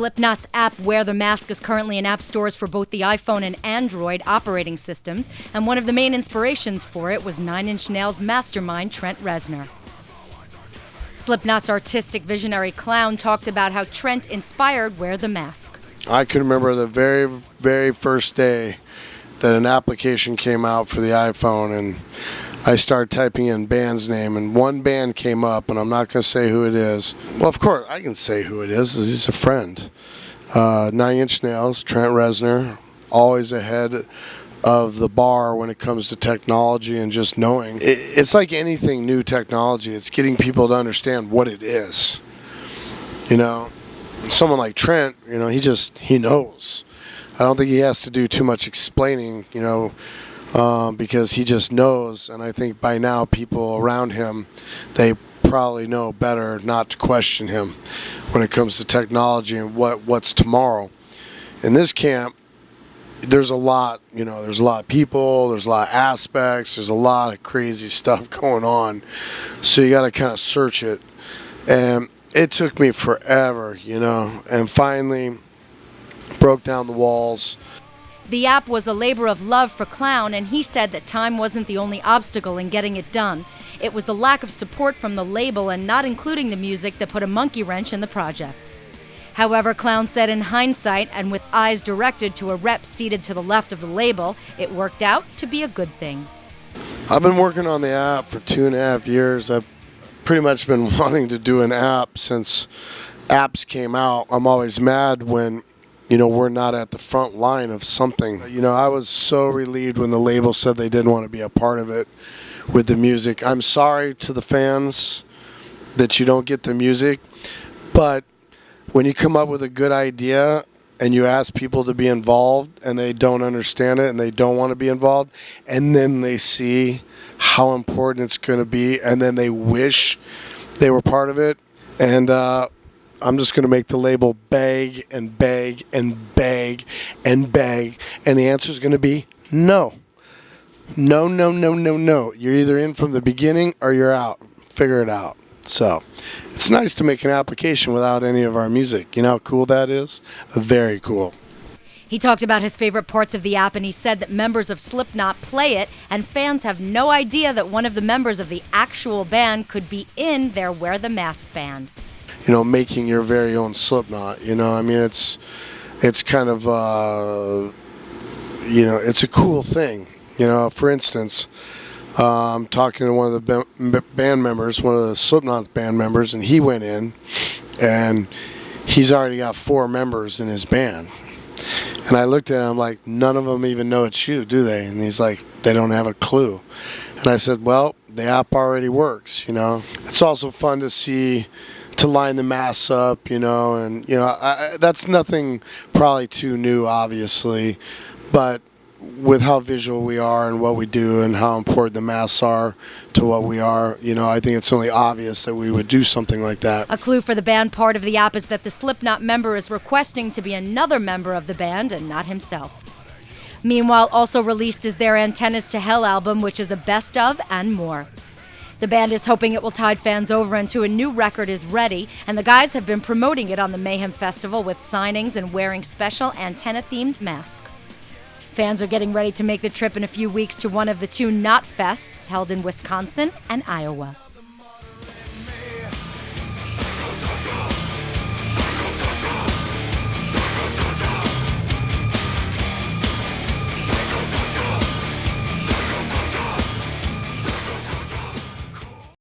Slipknot's app Wear the Mask is currently in app stores for both the iPhone and Android operating systems, and one of the main inspirations for it was Nine Inch Nails mastermind Trent Reznor. Slipknot's artistic visionary Clown talked about how Trent inspired Wear the Mask. I can remember the very, very first day that an application came out for the iPhone, and I started typing in band's name, and one band came up, and I'm not going to say who it is. Well, of course, I can say who it is. He's a friend. Nine Inch Nails, Trent Reznor, always ahead of the bar when it comes to technology and just knowing. It's like anything new technology. It's getting people to understand what it is. You know, someone like Trent, you know, he knows. I don't think he has to do too much explaining, you know, because he just knows. And I think by now people around him, they probably know better not to question him when it comes to technology and what's tomorrow. In this camp, there's a lot, you know, there's a lot of people, there's a lot of aspects, there's a lot of crazy stuff going on. So you got to kind of search it. And it took me forever, you know, and finally broke down the walls. The app was a labor of love for Clown, and he said that time wasn't the only obstacle in getting it done. It was the lack of support from the label and not including the music that put a monkey wrench in the project. However, Clown said in hindsight, and with eyes directed to a rep seated to the left of the label, it worked out to be a good thing. I've been working on the app for 2.5 years. I've pretty much been wanting to do an app since apps came out. I'm always mad when, you know, we're not at the front line of something. You know, I was so relieved when the label said they didn't want to be a part of it with the music. I'm sorry to the fans that you don't get the music, but when you come up with a good idea and you ask people to be involved and they don't understand it and they don't want to be involved, and then they see how important it's going to be and then they wish they were part of it, and I'm just going to make the label beg and beg and beg and beg, and the answer is going to be no. No, no, no, no, no. You're either in from the beginning or you're out. Figure it out. So it's nice to make an application without any of our music. You know how cool that is? Very cool. He talked about his favorite parts of the app, and he said that members of Slipknot play it, and fans have no idea that one of the members of the actual band could be in their Wear the Mask band. You know, making your very own Slipknot. You know, I mean, it's kind of, you know, it's a cool thing. You know, for instance, I'm talking to one of the band members, one of the Slipknot's band members, and he went in, and he's already got 4 members in his band. And I looked at him like, none of them even know it's you, do they? And he's like, they don't have a clue. And I said, well, the app already works, you know. It's also fun to see, to line the masks up, you know, and, you know, that's nothing probably too new, obviously, but with how visual we are and what we do and how important the masks are to what we are, you know, I think it's only obvious that we would do something like that. A clue for the band part of the app is that the Slipknot member is requesting to be another member of the band and not himself. Meanwhile, also released is their Antennas to Hell album, which is a best of and more. The band is hoping it will tide fans over until a new record is ready, and the guys have been promoting it on the Mayhem Festival with signings and wearing special antenna-themed masks. Fans are getting ready to make the trip in a few weeks to one of the 2 Knot Fests held in Wisconsin and Iowa.